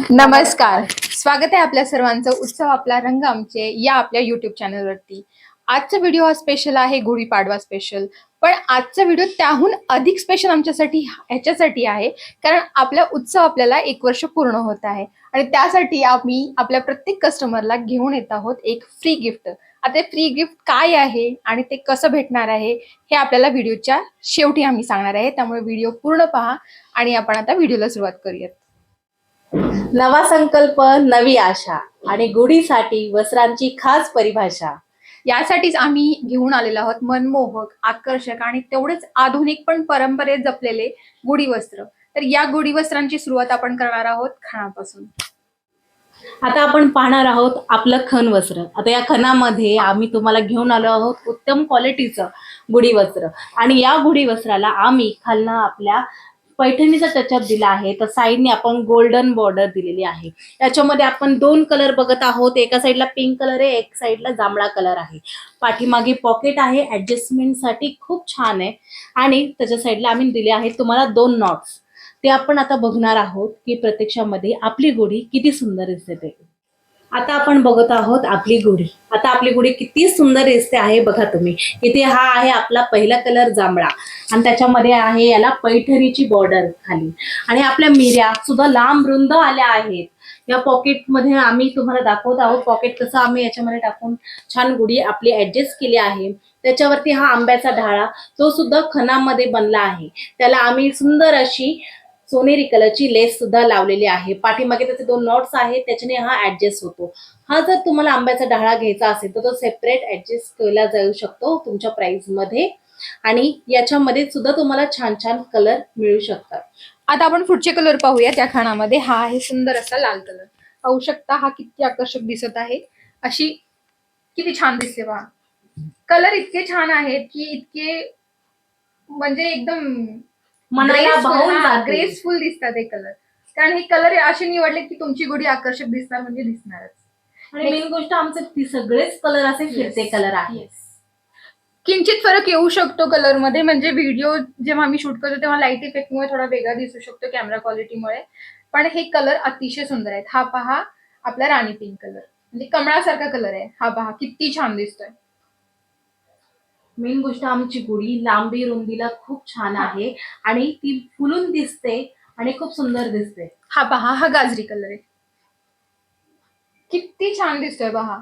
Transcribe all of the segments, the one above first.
नमस्कार. स्वागत आहे आपल्या सर्वांचं उत्सव आपला रंग आमचे या आपल्या युट्यूब चॅनलवरती. आजचा व्हिडिओ हा स्पेशल आहे, गुढीपाडवा स्पेशल. पण आजचा व्हिडिओ त्याहून अधिक स्पेशल आमच्यासाठी ह्याच्यासाठी आहे, कारण आपला उत्सव आपल्याला 1 वर्ष पूर्ण होत आहे आणि त्यासाठी आम्ही आपल्या प्रत्येक कस्टमरला घेऊन येत आहोत एक फ्री गिफ्ट. आता फ्री गिफ्ट काय आहे आणि ते कसं भेटणार आहे हे आपल्याला व्हिडिओच्या शेवटी आम्ही सांगणार आहे. त्यामुळे व्हिडिओ पूर्ण पहा आणि आपण आता व्हिडिओला सुरुवात करूयात. नवा संकल्प, नवी आशा आणि गुढीसाठी वस्त्रांची खास परिभाषा. यासाठीच आम्ही घेऊन आलेलो आहोत मनमोहक, आकर्षक आणि तेवढेच आधुनिक पण परंपरेत जपलेले गुढी वस्त्र. तर या गुढी वस्त्रांची सुरुवात आपण करणार आहोत खणापासून. आता आपण पाहणार आहोत आपलं खण वस्त्र. आता या खणामध्ये आम्ही तुम्हाला घेऊन आलो आहोत उत्तम क्वालिटीचं गुढी वस्त्र आणि या गुढी वस्त्राला आम्ही खालनं आपल्या पैठणीचा टचअप दिला आहे. तर साईडने आपण गोल्डन बॉर्डर दिलेली आहे. याच्यामध्ये आपण 2 कलर बघत आहोत. एका साईडला पिंक कलर आहे, एक साईडला जांभळा कलर आहे. पाठीमागे पॉकेट आहे, ऍडजस्टमेंटसाठी खूप छान आहे आणि त्याच्या साईडला आम्ही दिले आहेत तुम्हाला 2 नॉट्स. ते आपण आता बघणार आहोत की प्रत्यक्षामध्ये आपली गुढी किती सुंदर दिसते ते. आता आपण बघत आहोत आपली गुढी. आता आपली गुढी किती सुंदर दिसते आहे बघा तुम्ही. इथे हा आहे आपला पहिला कलर जांभळा आणि त्याच्यामध्ये आहे याला पैठणीची बॉर्डर खाली आणि आपल्या मिऱ्या सुद्धा लांब रुंद आल्या आहेत. या पॉकेटमध्ये आम्ही तुम्हाला दाखवत आहोत पॉकेट कसं आम्ही याच्यामध्ये टाकून छान गुढी आपली ऍडजस्ट केली आहे. त्याच्यावरती हा आंब्याचा ढाळा तो सुद्धा खणामध्ये बनला आहे. त्याला आम्ही सुंदर अशी सोनेरी कलरची लेस सुद्धा लावलेली आहे. पाठीमागे त्याचे 2 नॉट्स आहेत, त्याच्याने हा ऍडजस्ट होतो. हा जर तुम्हाला आंब्याचा ढाळा घ्यायचा असेल तर तो सेपरेट ऍडजस्ट केला जाऊ शकतो तुमच्या प्राइस मध्ये आणि याच्यामध्ये सुद्धा तुम्हाला छान छान कलर मिळू शकतात. आता आपण पुढचे कलर पाहूया. त्या खणामध्ये हा आहे सुंदर असा लाल कलर. पाहू शकता हा किती आकर्षक दिसत आहे. अशी किती छान दिसते पहा. कलर इतके छान आहेत की इतके म्हणजे एकदम मनाला भावून जाते. ग्रेसफुल दिसतात हे कलर. कारण हे कलर असे निवडले की तुमची गुढी आकर्षक दिसणार म्हणजे दिसणारच. आणि मेन गोष्ट आमचे सगळेच कलर असे फिरते कलर आहेत. किंचित फरक येऊ शकतो कलर मध्ये, म्हणजे व्हिडिओ जेव्हा आम्ही शूट करतो तेव्हा लाईट इफेक्टमुळे थोडा वेगळा दिसू शकतो कॅमेरा क्वालिटीमुळे. पण हे कलर अतिशय सुंदर आहेत. हा पहा आपला राणी पिंक कलर, म्हणजे कमळासारखा कलर आहे. हा पहा किती छान दिसतोय. मेन गोष्ट आमची गुढी लांबी रुंदीला खूप छान आहे आणि ती फुलून दिसते आणि खूप सुंदर दिसते. हा पहा हा गाजरी कलर आहे, किती छान दिसतोय पहा.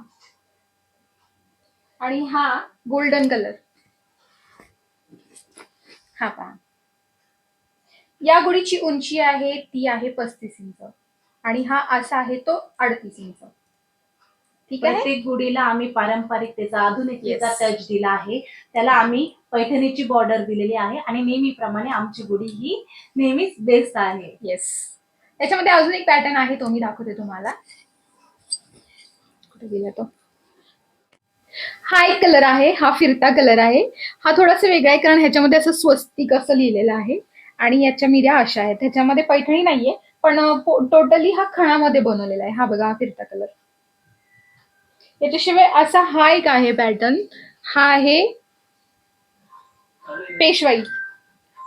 आणि हा गोल्डन कलर. हा पहा. या गुढीची उंची आहे ती आहे 35 इंच आणि हा असा आहे तो 38 इंच. ठीक आहे. प्रत्येक गुढीला आम्ही पारंपरिकतेचा आधुनिकतेचा टच दिला आहे. त्याला आम्ही पैठणीची बॉर्डर दिलेली आहे आणि नेहमीप्रमाणे आमची गुढी ही नेहमीच बेस्ट आहे. येस. त्याच्यामध्ये अजून एक पॅटर्न आहे तो मी दाखवते तुम्हाला. कुठे गेला तो. हा एक कलर आहे, हा फिरता कलर आहे. हा थोडासा वेगळा आहे कारण ह्याच्यामध्ये असं स्वस्तिक असं लिहिलेलं आहे आणि याच्या मिऱ्या अशा आहेत. ह्याच्यामध्ये पैठणी नाहीये पण टोटली हा खणामध्ये बनवलेला आहे. हा बघा हा फिरता कलर. याच्याशिवाय असा हा एक आहे पॅटर्न. हा आहे पेशवाई.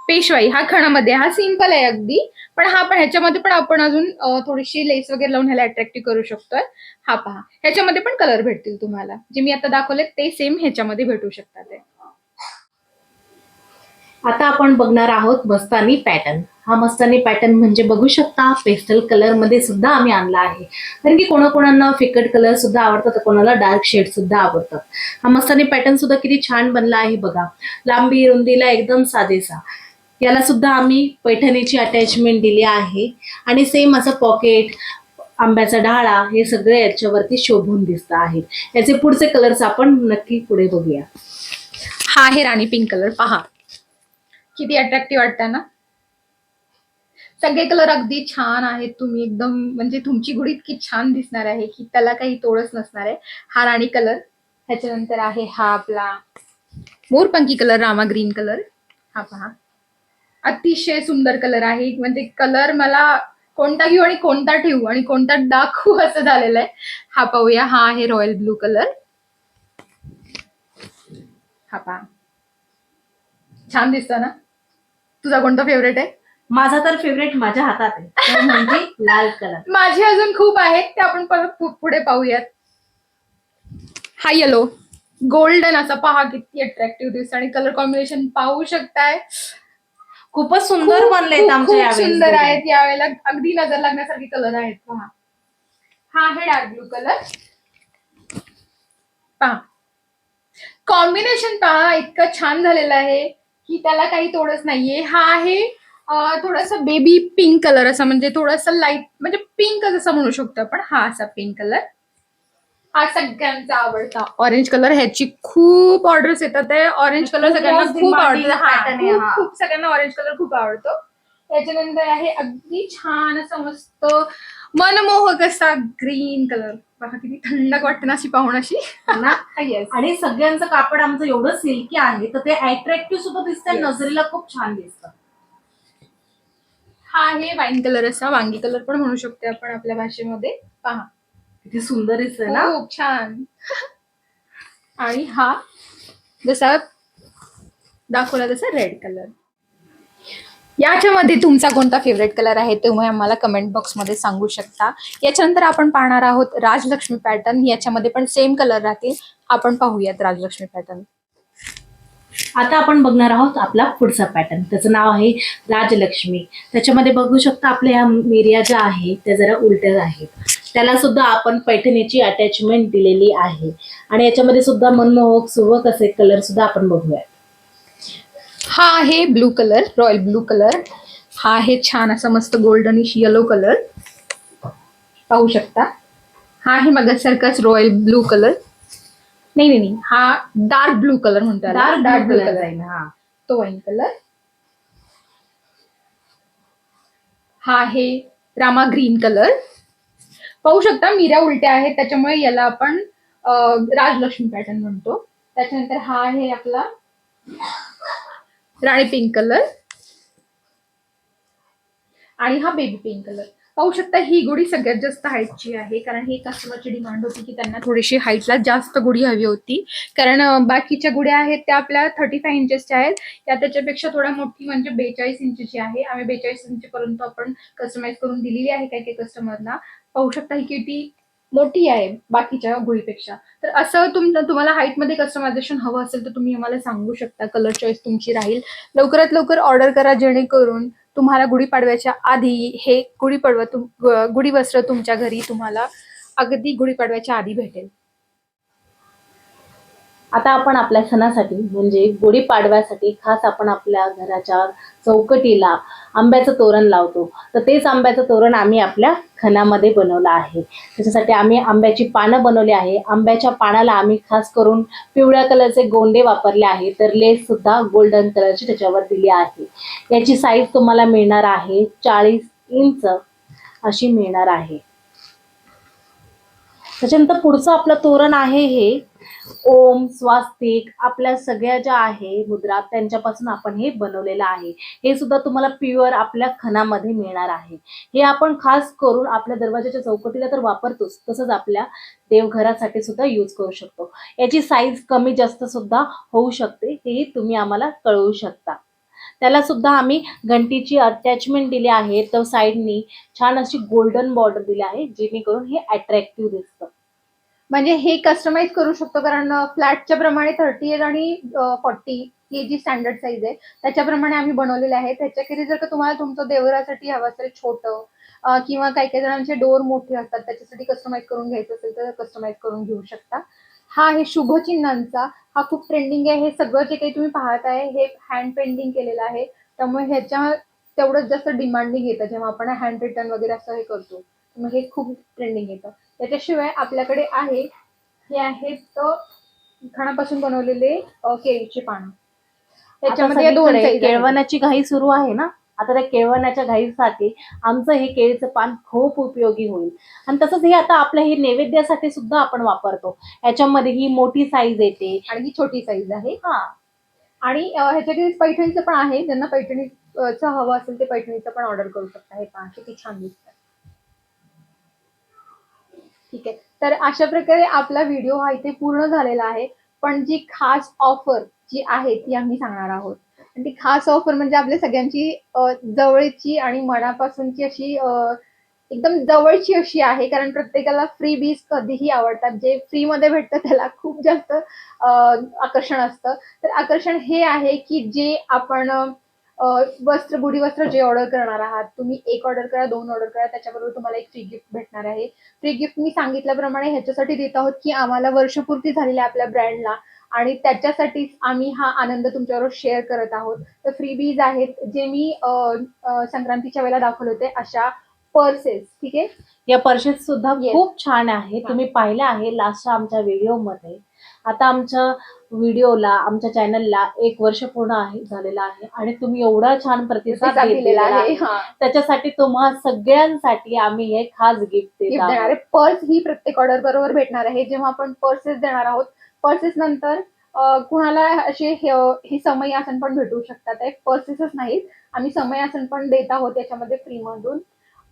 पेशवाई हा खणामध्ये. हा सिंपल आहे अगदी, पण हा पण ह्याच्यामध्ये पण आपण अजून थोडीशी लेस वगैरे लावून ह्याला अट्रॅक्टिव्ह करू शकतोय. हा पहा ह्याच्यामध्ये पण कलर भेटतील तुम्हाला, जे मी आता दाखवले ते सेम ह्याच्यामध्ये भेटू शकतात. आता आपण बघणार आहोत मस्तानी पॅटर्न. हा मस्तानी पॅटर्न म्हणजे बघू शकता पेस्टल कलर मध्ये सुद्धा आम्ही आणला आहे. कारण की कोणाकोणांना फिकट कलर सुद्धा आवडतात, कोणाला डार्क शेड सुद्धा आवडतात. हा मस्तानी पॅटर्न सुद्धा किती छान बनला आहे बघा. लांबी रुंदीला एकदम साधेसा. याला सुद्धा आम्ही पैठणीची अटॅचमेंट दिली आहे आणि सेम असं पॉकेट, आंब्याचा ढाळा हे सगळे याच्यावरती शोभून दिसत आहेत. याचे पुढचे कलर्स आपण नक्की पुढे बघूया. हा आहे राणी पिंक कलर. पहा किती अट्रॅक्टिव्ह वाटतं ना. सगळे कलर अगदी छान आहेत. तुम्ही एकदम म्हणजे तुमची गुढी इतकी छान दिसणार आहे की त्याला काही तोडच नसणार आहे. हा राणी कलर. ह्याच्यानंतर आहे हा आपला मोरपंखी कलर, रामा ग्रीन कलर. हा पहा अतिशय सुंदर कलर आहे. म्हणजे कलर मला कोणता घेऊ आणि कोणता ठेवू आणि कोणता दाखवू असं झालेलं आहे. हा पाहूया. हा आहे रॉयल ब्लू कलर. हा पहा छान दिसतं ना. तुझा कोणता फेवरेट आहे? माझा तर फेवरेट माझ्या हातात आहे, तो म्हणजे लाल कलर. माझे अजून खूप आहेत, ते आपण परत पुढे पाहूयात. हा येलो गोल्डन असा पहा किती अट्रॅक्टिव्ह दिसतं आणि कलर कॉम्बिनेशन पाहू शकताय. खूपच सुंदर बनलेत खूप आमच्या खूप यावेळेस सुंदर घरी. आहेत यावेळेला, अगदी नजर लागण्यासारखे कलर आहेत. पहा हा आहे डार्क ब्लू कलर. पहा कॉम्बिनेशन पहा इतकं छान झालेलं आहे की त्याला काही तोडच नाहीये. हा आहे थोडासा बेबी पिंक कलर असा, म्हणजे थोडासा लाईट म्हणजे पिंक असं म्हणू शकतो आपण. हा असा पिंक कलर, हा सगळ्यांचा आवडता ऑरेंज कलर. ह्याची खूप ऑर्डर्स येतात. ऑरेंज कलर खूप सगळ्यांना most खूप demanding आवडतो. pattern आहे हा. खूप सगळ्यांना ऑरेंज कलर खूप आवडतो. त्याच्यानंतर आहे अगदी छान असं मस्त मनमोहक असा ग्रीन कलर. बघा किती थंडक वाटते ना अशी पाहून अशी. ना येस. आणि सगळ्यांचं कापड आमचं एवढं सिल्की आहे तर ते अट्रॅक्टिव्ह सुद्धा दिसतंय, Yes. नजरेला खूप छान दिसतं. हा आहे वाईन कलर असा, वांगी कलर पण म्हणू शकतो आपण आपल्या भाषेमध्ये. पहा किती सुंदर दिसतंय ना. खूप छान. आणि हा जसा दाखवला तसा रेड कलर. याच्यामध्ये तुमचा कोणता फेवरेट कलर आहे तुम्ही आम्हाला कमेंट बॉक्समध्ये सांगू शकता. याच्यानंतर आपण पाहणार आहोत राजलक्ष्मी पॅटर्न. याच्यामध्ये पण सेम कलर राहतील. आपण पाहूयात राजलक्ष्मी पॅटर्न. आता आपण बघणार आहोत आपला पुढचा पॅटर्न, त्याचं नाव आहे राजलक्ष्मी. त्याच्यामध्ये बघू शकता आपल्या या मिऱ्या ज्या आहेत त्या जरा उलट्या आहेत, त्याला सुद्धा आपण पैठणीची अटॅचमेंट दिलेली आहे आणि याच्यामध्ये सुद्धा मनमोहक सुबक असे कलर सुद्धा आपण बघूयात. हा आहे blue colour, royal blue colour. हा आहे छान असा मस्त गोल्डनिश येलो कलर पाहू शकता. हा आहे मगासारखाच रॉयल ब्लू कलर. नाही नाही नाही, हा डार्क ब्लू कलर म्हणतो. डार्क ब्लू कलर आहे ना. तो वाईन कलर. हा आहे रामा ग्रीन कलर. पाहू शकता मिऱ्या उलट्या आहेत त्याच्यामुळे याला आपण राजलक्ष्मी पॅटर्न म्हणतो. त्याच्यानंतर हा आहे आपला राणी पिंक कलर आणि हा बेबी पिंक कलर. पाहू शकता ही गुढी सगळ्यात जास्त हाईटची आहे, कारण ही कस्टमरची डिमांड होती की त्यांना थोडीशी हाईटला जास्त गुढी हवी होती. कारण बाकीच्या गुढ्या आहेत त्या आपल्या 35 इंचेसच्या आहेत, त्या त्याच्यापेक्षा थोड्या मोठी म्हणजे 42 इंचची आहे. आम्ही 42 इंचपर्यंत आपण कस्टमाइज करून दिलेली आहे काही काही कस्टमरना. पाहू शकता ही किती मोठी आहे बाकीच्या गुढीपेक्षा. तर असं तुम्हाला हाईटमध्ये कस्टमायझेशन हवं असेल तर तुम्ही आम्हाला सांगू शकता. कलर चॉईस तुमची राहील. लवकरात लवकर ऑर्डर करा जेणेकरून तुम्हाला गुढीपाडव्याच्या आधी हे गुढी वस्त्र तुमच्या घरी तुम्हाला अगदी गुढीपाडव्याच्या आधी भेटेल. आता आपण आपल्या सणासाठी म्हणजे गुढीपाडव्यासाठी खास आपण आपल्या घराच्या चौकटीला आंब्याचं तोरण लावतो, तर तेच आंब्याचं तोरण आम्ही आपल्या खणामध्ये बनवलं आहे. त्याच्यासाठी आम्ही आंब्याची पानं बनवली आहे. आंब्याच्या पानाला आम्ही खास करून पिवळ्या कलरचे गोंडे वापरले आहे, तर लेस सुद्धा गोल्डन कलरची त्याच्यावर दिली आहे. याची साईज तुम्हाला मिळणार आहे 40 इंच अशी मिळणार आहे. त्याच्यानंतर पुढचं आपलं तोरण आहे हे ओम, स्वास्तिक, आपल्या सगळ्या ज्या आहे मुद्रा त्यांच्यापासून आपण हे बनवलेलं आहे. हे सुद्धा तुम्हाला प्युअर आपल्या खणामध्ये मिळणार आहे. हे आपण खास करून आपल्या दरवाजाच्या चौकटीला तर वापरतोच, तसंच आपल्या देवघरासाठी सुद्धा यूज करू शकतो. याची साईज कमी जास्त सुद्धा होऊ शकते, हेही तुम्ही आम्हाला कळवू शकता. त्याला सुद्धा आम्ही घंटीची अटॅचमेंट दिली आहे, तर साईडनी छान अशी गोल्डन बॉर्डर दिली आहे जेणेकरून हे अट्रॅक्टिव्ह दिसतं. म्हणजे हे कस्टमाइज करू शकतो, कारण फ्लॅटच्या प्रमाणे 38 आणि 40 ही जी स्टँडर्ड साईज आहे त्याच्याप्रमाणे आम्ही बनवलेले आहे. त्याच्याखेरीज जर का तुम्हाला तुमचं देवघरासाठी हवं असेल छोटं किंवा काही काही जणांचे डोर मोठे असतात त्याच्यासाठी कस्टमाइज करून घ्यायचं असेल तर कस्टमाइज करून घेऊ शकता. हा आहे शुभचिन्हांचा. हा खूप ट्रेंडिंग आहे. हे सगळं जे काही तुम्ही पाहत आहे हे हँड पेंटिंग केलेलं आहे, त्यामुळे ह्याच्या तेवढंच जास्त डिमांडिंग येतं जेव्हा आपण हँड रिटर्न वगैरे असं हे करतो, मग हे खूप ट्रेंडिंग येतं. त्याच्याशिवाय आपल्याकडे आहे हे आहेत खणापासून बनवलेले केळीचे पानं. त्याच्यामध्ये आता दोन सगळीकडे साईज केळवणाची घाई सुरू आहे ना, आता त्या केळवणाच्या घाईसाठी आमचं हे केळीचं पान खूप उपयोगी होईल. आणि तसंच हे आता आपल्या हे नैवेद्यासाठी सुद्धा आपण वापरतो. याच्यामध्ये ही मोठी साईज येते आणि ही छोटी साईज आहे. हा. आणि ह्याच्याकडे पैठणीचं पण आहे. ज्यांना पैठणीचं हवं असेल ते पैठणीचं पण ऑर्डर करू शकता. हे पहा किती छान दिसतं. ठीक आहे, तर अशा प्रकारे आपला व्हिडिओ हा इथे पूर्ण झालेला आहे. पण जी खास ऑफर जी आहे ती आम्ही सांगणार आहोत. आणि ती खास ऑफर म्हणजे आपल्या सगळ्यांची जवळची आणि मनापासूनची अशी एकदम जवळची अशी आहे, कारण प्रत्येकाला फ्री बीज कधीही आवडतात. जे फ्रीमध्ये भेटतं त्याला खूप जास्त आकर्षण असतं. तर आकर्षण हे आहे की जे आपण गुढी वस्त्र जे ऑर्डर करणार आहात, तुम्ही 1 ऑर्डर करा, 2 ऑर्डर करा, त्याच्याबरोबर तुम्हाला एक फ्री गिफ्ट भेटणार आहे. फ्री गिफ्ट मी सांगितल्याप्रमाणे ह्याच्यासाठी देत आहोत की आम्हाला वर्षपूर्ती झालेली आहे आपल्या ब्रँडला आणि त्याच्यासाठीच आम्ही हा आनंद तुमच्याबरोबर शेअर करत आहोत. तर फ्रीबीज आहेत जे मी संक्रांतीच्या वेळेला दाखवले होते, अशा पर्सेस. ठीक आहे. या पर्सेस सुद्धा येस. खूप छान आहे, हा. तुम्ही पाहिलं आहे लास्टच्या आमच्या व्हिडिओमध्ये. आता आमच्या व्हिडिओला, आमच्या चॅनलला 1 वर्ष पूर्ण झालेलं आहे आणि तुम्ही एवढा छान प्रतिसाद दिलेला आहे. हा. त्याच्यासाठी तुम्हा सगळ्यांसाठी आम्ही हे खास गिफ्ट देत गिफ्ट देणार आहोत. आहे. पर्स ही प्रत्येक ऑर्डर बरोबर भेटणार आहे. जेव्हा आपण पर्सेस देणार आहोत, पर्सेस नंतर कुणाला असे हे समय आसन पण भेटू शकतात. हे पर्सेसच नाहीत, आम्ही समय आसन पण देत आहोत त्याच्यामध्ये फ्रीमधून.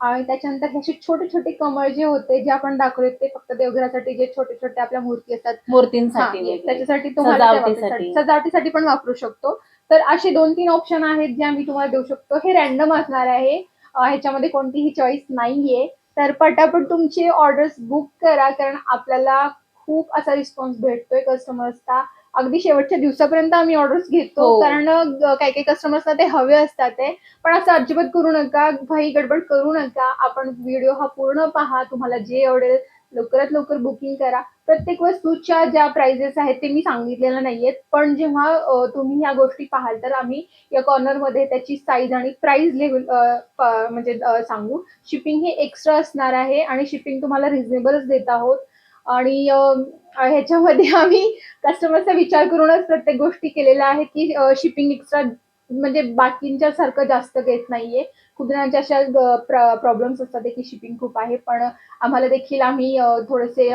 आणि त्याच्यानंतर हे असे छोटे-छोटे कमळ जे होते, जे आपण दाखवले ते फक्त देवघरासाठी जे छोटे-छोटे आपल्या मूर्ती असतात. मूर्तींसाठी हां, वगैरे, त्याच्यासाठी तुम्हाला ते सजावटीसाठी. सजावटीसाठी पण वापरू शकतो. तर असे 2-3 ऑप्शन आहेत जे आम्ही तुम्हाला देऊ शकतो. हे रँडम असणार आहे. ह्याच्यामध्ये कोणतीही चॉईस नाहीये. तर पटापट तुमचे ऑर्डर्स बुक करा, कारण आपल्याला खूप असा रिस्पॉन्स भेटतोय कस्टमर्सचा. अगदी शेवटच्या दिवसापर्यंत आम्ही ऑर्डर्स घेतो, हो. कारण काही-काही कस्टमर्सना ते हवे असतात ते. पण असं अजिबात करू नका, घाई गडबड करू नका. आपण व्हिडिओ हा पूर्ण पहा. तुम्हाला जे आवडेल लवकरात लवकर बुकिंग करा. प्रत्येक वस्तूच्या ज्या प्राइजेस आहेत ते मी सांगितलेल्या नाहीयेत. पण जेव्हा तुम्ही ह्या गोष्टी पाहाल तर आम्ही या कॉर्नरमध्ये त्याची साईज आणि प्राइस लेव्हल म्हणजे सांगू. शिपिंग हे एक्स्ट्रा असणार आहे आणि शिपिंग तुम्हाला रिझनेबलच देत आहोत. आणि ह्याच्यामध्ये आम्ही कस्टमरचा विचार करूनच प्रत्येक गोष्टी केलेल्या आहेत, की शिपिंग एक्स्ट्रा म्हणजे बाकींच्या सारखं जास्त घेत नाहीये. खूप जणांच्या अशा प्रॉब्लेम्स असतात की शिपिंग खूप आहे. पण आम्हाला देखील आम्ही थोडेसे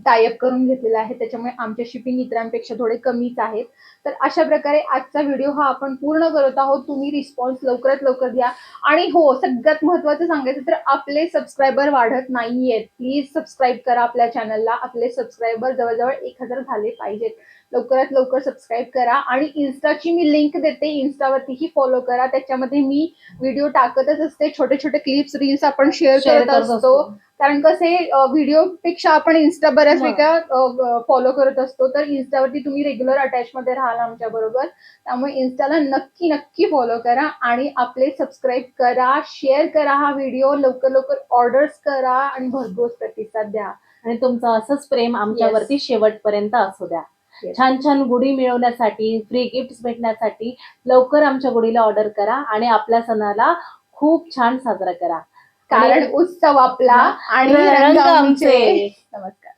टाय अप करून घेतलेला आहे. त्याच्यामुळे आमचे शिपिंग इतरांपेक्षा थोडे कमीच आहेत. तर अशा प्रकारे आजचा व्हिडिओ हा आपण पूर्ण करत आहोत. तुम्ही रिस्पॉन्स लवकरात लवकर द्या. आणि हो, सगळ्यात महत्त्वाचं सांगायचं तर आपले सबस्क्रायबर वाढत नाहीयेत. प्लीज सबस्क्राईब करा आपल्या चॅनलला. आपले सबस्क्रायबर जवळ-जवळ 1000 झाले पाहिजेत. लवकरात लवकर सबस्क्राईब करा आणि Instaची मी लिंक देते. Instaवरतीही फॉलो करा. त्याच्यामध्ये मी व्हिडिओ टाकतच असते. छोटे-छोटे क्लिप्स, रील्स आपण शेअर करत असतो. कारण कसे व्हिडिओपेक्षा आपण Insta बऱ्याच वेळा फॉलो करत असतो. तर Instaवरती तुम्ही रेग्युलर अटॅचमध्ये राहाल आमच्याबरोबर. त्यामुळे Instaला नक्की, नक्की फॉलो करा आणि आपले सबस्क्राईब करा, शेअर करा हा व्हिडिओ. लवकर लवकर ऑर्डर्स करा आणि भरघोस प्रतिसाद द्या. आणि तुमचं असंच प्रेम आमच्यावरती शेवटपर्यंत असू द्या. छान छान गुढी मिळवण्यासाठी, फ्री गिफ्ट्स भेटण्यासाठी लवकर आमच्या गुढीला ऑर्डर करा आणि आपल्या सणाला खूप छान साजरा करा. कारण उत्सव आपला आणि रंग रंग आमचे. आमचे. नमस्कार.